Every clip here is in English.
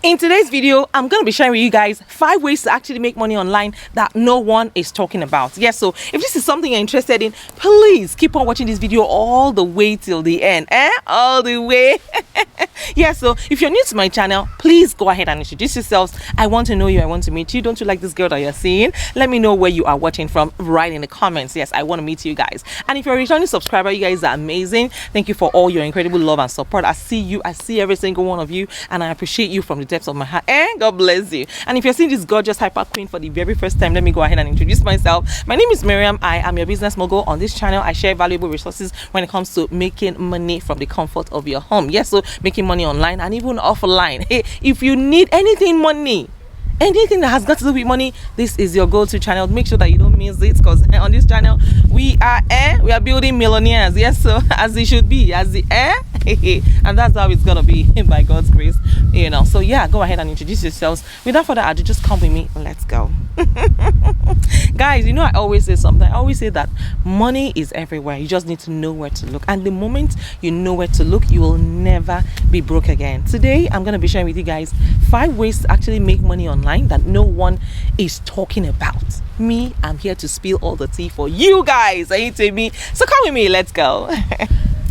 In today's video, I'm going to be sharing with you guys 5 ways to actually make money online that no one is talking about. Yes, so if this is something you're interested in, please keep on watching this video all the way till the end. All the way. Yeah, so if you're new to my channel, please go ahead and introduce yourselves. I want to know you. I want to meet you. Don't you like this girl that you're seeing? Let me know where you are watching from right in the comments. Yes, I want to meet you guys. And if you're a returning subscriber, you guys are amazing. Thank you for all your incredible love and support. I see you. I see every single one of you, and I appreciate you from the depths of my heart. God bless you. And if you're seeing this gorgeous hyper queen for the very first time, let me go ahead and introduce myself. My name is Mariam. I am your business mogul. On this channel, I share valuable resources when it comes to making money from the comfort of your home. Yes, so making money online and even offline. Hey, if you need anything that has got to do with money, this is your go-to channel. Make sure that you don't miss it, because on this channel we are building millionaires. Yes, so as it should be, and that's how it's gonna be by God's grace, so yeah, go ahead and introduce yourselves. Without further ado, just come with me. Let's go. Guys, I always say something. I always say that money is everywhere. You just need to know where to look, and the moment you know where to look, you will never be broke again. Today I'm going to be sharing with you guys 5 ways to actually make money online that no one is talking about. I'm here to spill all the tea for you guys. Are you to me? So come with me, let's go.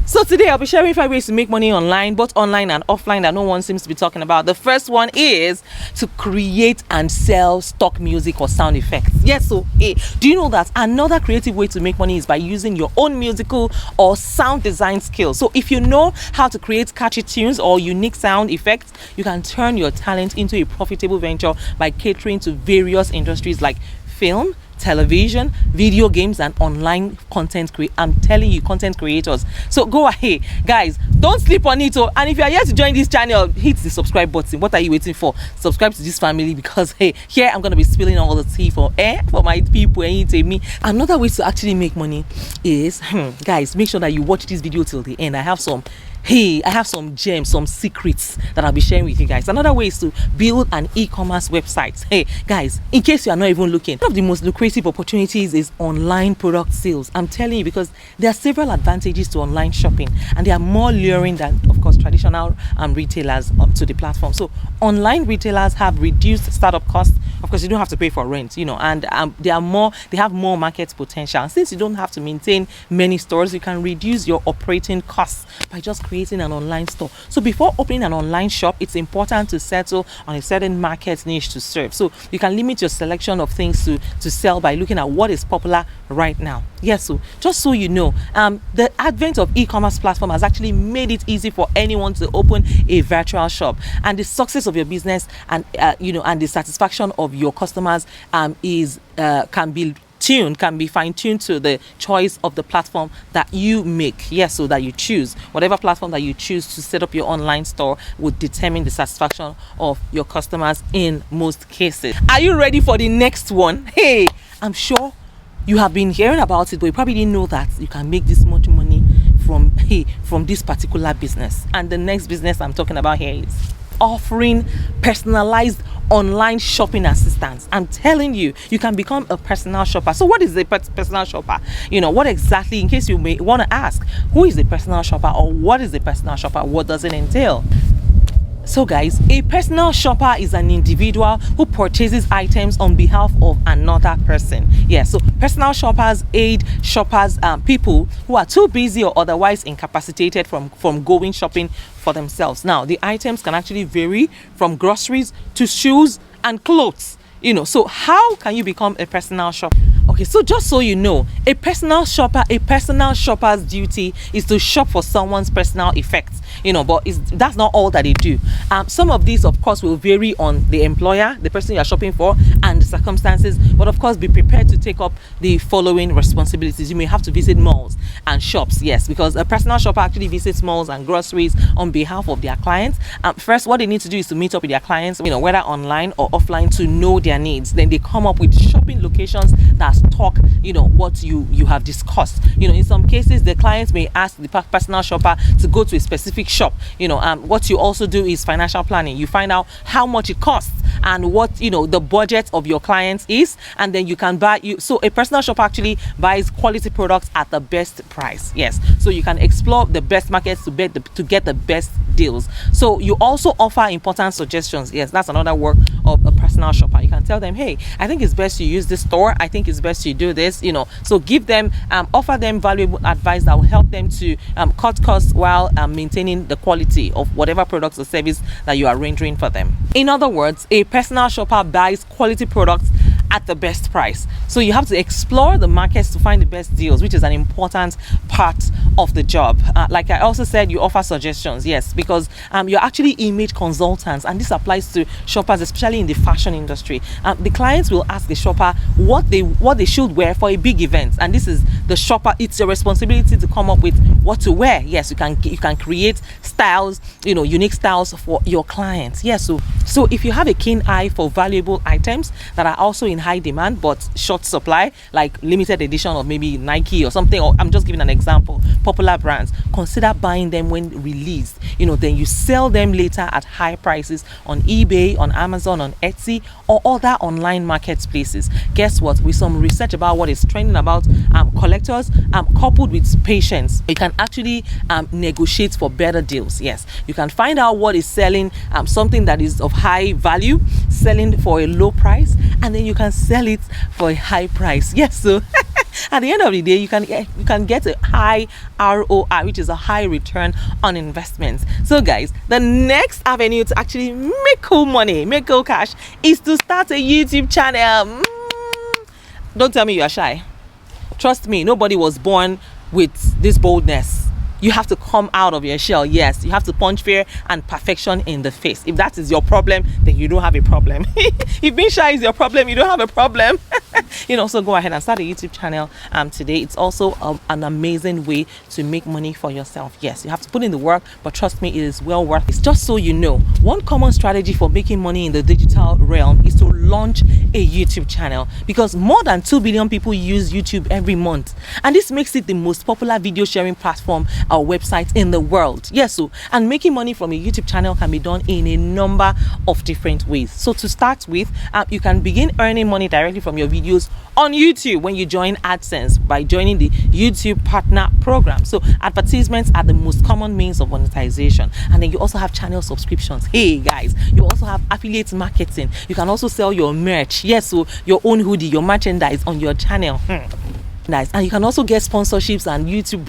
So today I'll be sharing 5 ways to make money online, both online and offline, that no one seems to be talking about. The first one is to create and sell stock music or sound effects. Yes, so do you know that another creative way to make money is by using your own musical or sound design skills? So if you know how to create catchy tunes or unique sound effects, you can turn your talent into a profitable venture by catering to various industries like film, television, video games, and online content I'm telling you, content creators. So go ahead, guys, don't sleep on it. And if you are here to join this channel, hit the subscribe button. What are you waiting for? Subscribe to this family, because here I'm gonna be spilling all the tea for my people and me. Another way to actually make money is guys, make sure that you watch this video till the end. I have some gems, some secrets that I'll be sharing with you guys. Another way is to build an e-commerce website. Hey guys, in case you are not even looking, one of the most lucrative opportunities is online product sales. I'm telling you, because there are several advantages to online shopping, and they are more luring than, of course, traditional retailers to the platform. So online retailers have reduced startup costs. Of course, you don't have to pay for rent, and they have more market potential. And since you don't have to maintain many stores, you can reduce your operating costs by just creating an online store. So before opening an online shop, it's important to settle on a certain market niche to serve. So you can limit your selection of things to sell by looking at what is popular right now. Yes, so just so you know, the advent of e-commerce platform has actually made it easy for anyone to open a virtual shop, and the success of your business and the satisfaction of your customers can be fine-tuned to the choice of the platform that you make. Yes, so that you choose whatever platform that you choose to set up your online store would determine the satisfaction of your customers in most cases. Are you ready for the next one? Hey, I'm sure you have been hearing about it, but you probably didn't know that you can make this much money from this particular business. And the next business I'm talking about here is offering personalized online shopping assistance. I'm telling you, you can become a personal shopper. So what is a personal shopper? What exactly, in case you may want to ask, who is a personal shopper, or what is a personal shopper? What does it entail? So guys, a personal shopper is an individual who purchases items on behalf of another person. Yeah, so personal shoppers aid shoppers, people who are too busy or otherwise incapacitated from going shopping for themselves. Now, the items can actually vary from groceries to shoes and clothes. So how can you become a personal shopper? Okay, so just so you know, a personal shopper's duty is to shop for someone's personal effects, but that's not all that they do. Some of these, of course, will vary on the employer, the person you're shopping for, and the circumstances, but of course, be prepared to take up the following responsibilities. You may have to visit malls and shops, yes, because a personal shopper actually visits malls and groceries on behalf of their clients. First, what they need to do is to meet up with their clients, whether online or offline, to know their needs. Then they come up with shopping locations that stock what you have discussed. In some cases, the clients may ask the personal shopper to go to a specific shop. What you also do is financial planning. You find out how much it costs and what the budget of your clients is, and then you can buy so a personal shopper actually buys quality products at the best price. Yes, so you can explore the best markets to get the best deals. So you also offer important suggestions. Yes, that's another work of a personal shopper. You can tell them, hey, I think it's best you use this store, I think it's best you do this, so give them offer them valuable advice that will help them to cut costs while maintaining the quality of whatever products or service that you are rendering for them. In other words, a personal shopper buys quality products at the best price. So you have to explore the markets to find the best deals, which is an important part of the job. Like I also said, you offer suggestions. Yes, because you're actually image consultants, and this applies to shoppers, especially in the fashion industry. The clients will ask the shopper what they should wear for a big event, and this is the shopper. It's your responsibility to come up with what to wear. Yes, you can create styles, unique styles for your clients. Yes, so if you have a keen eye for valuable items that are also in high demand but short supply, like limited edition of maybe Nike or something, or I'm just giving an example, popular brands, consider buying them when released. Then you sell them later at high prices on eBay, on Amazon, on Etsy, or other online marketplaces. Guess what? With some research about what is trending about collectors, coupled with patience, you can actually negotiate for better deals. Yes, you can find out what is selling, something that is of high value, selling for a low price, and then you can sell it for a high price. Yes, so at the end of the day, you can get a high ROI, which is a high return on investments. So guys, the next avenue to actually make cool money, make cool cash, is to start a YouTube channel. Don't tell me you are shy. Trust me, nobody was born with this boldness. You have to come out of your shell. Yes, you have to punch fear and perfection in the face. If that is your problem, then you don't have a problem. If being shy is your problem, you don't have a problem. So go ahead and start a YouTube channel today. It's also an amazing way to make money for yourself. Yes, you have to put in the work, but trust me, it is well worth it. It's just so you know, one common strategy for making money in the digital realm is to launch a YouTube channel, because more than 2 billion people use YouTube every month, and this makes it the most popular video sharing platform or website in the world. Yes, and making money from a YouTube channel can be done in a number of different ways. So to start with, you can begin earning money directly from your videos on YouTube when you join AdSense by joining the YouTube Partner Program. So advertisements are the most common means of monetization, and then you also have channel subscriptions. Hey guys, you also have affiliate marketing. You can also sell your merch. Yes, so your own hoodie, your merchandise on your channel. Nice. And you can also get sponsorships and YouTube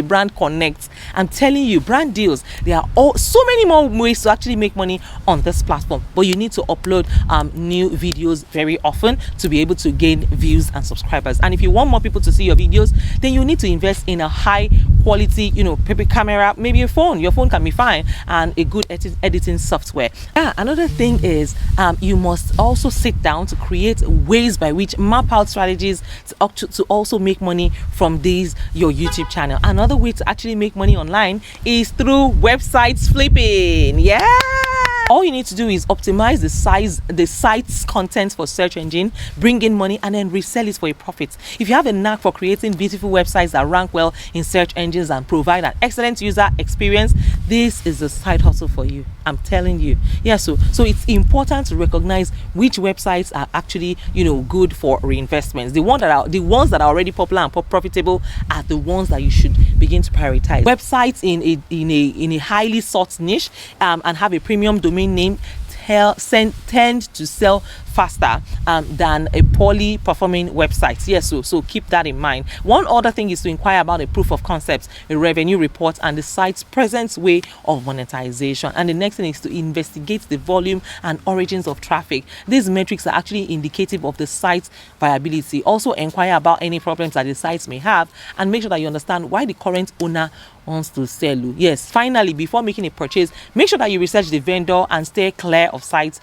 brand connects. I'm telling you, brand deals, there are so many more ways to actually make money on this platform, but you need to upload new videos very often to be able to gain views and subscribers. And if you want more people to see your videos, then you need to invest in a high quality paper camera, maybe your phone can be fine, and a good editing software. Another thing is you must also sit down to create ways by which map out strategies to also make money from your YouTube channel. Another way to actually make money online is through websites flipping. Yeah, all you need to do is optimize the site's content for search engine, bring in money, and then resell it for a profit. If you have a knack for creating beautiful websites that rank well in search engines and provide an excellent user experience, this is a side hustle for you. I'm telling you. Yeah, so it's important to recognize which websites are actually good for reinvestments. The ones that are already popular and profitable are the ones that you should begin to prioritize. Websites in a highly sought niche and have a premium domain name tend to sell faster than a poorly performing website. Yes, so keep that in mind. One other thing is to inquire about a proof of concept, a revenue report, and the site's present way of monetization. And the next thing is to investigate the volume and origins of traffic. These metrics are actually indicative of the site's viability. Also inquire about any problems that the sites may have, and make sure that you understand why the current owner wants to sell you. Yes, finally, before making a purchase, make sure that you research the vendor and stay clear of sites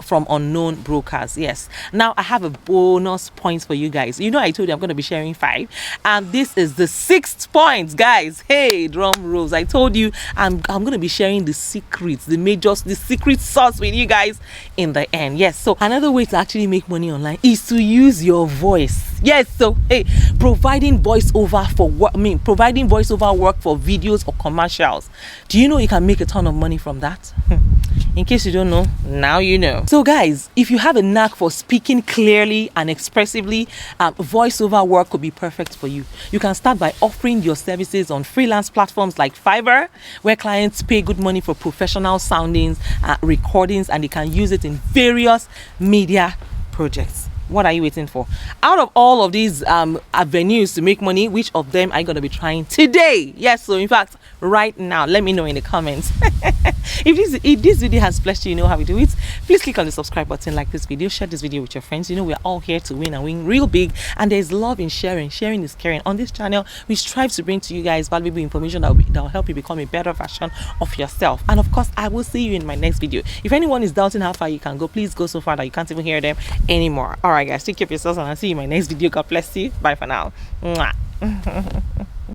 from unknown brokers. Yes, now I have a bonus points for you guys. I told you I'm going to be sharing 5, and this is the 6th point, guys. Hey, drum rolls. I told you I'm going to be sharing the secrets, the secret sauce with you guys in the end. Yes, so another way to actually make money online is to use your voice. Yes, so hey, providing voiceover work for videos or commercials. Do you know you can make a ton of money from that? In case you don't know, now you know. So guys, if you have a knack for speaking clearly and expressively, voiceover work could be perfect for you. You can start by offering your services on freelance platforms like Fiverr, where clients pay good money for professional soundings, recordings, and they can use it in various media projects. What are you waiting for? Out of all of these avenues to make money, which of them are you going to be trying today? Yes, so in fact, right now, let me know in the comments. If this video has blessed you, you know how we do it. Please click on the subscribe button, like this video, share this video with your friends. You know, we're all here to win and win real big, and there's love in sharing. Sharing is caring. On this channel, we strive to bring to you guys valuable information that will help you become a better version of yourself. And of course, I will see you in my next video. If anyone is doubting how far you can go, please go so far that you can't even hear them anymore. All right, guys, take care of yourselves, and I'll see you in my next video. God bless you. Bye for now. Mwah.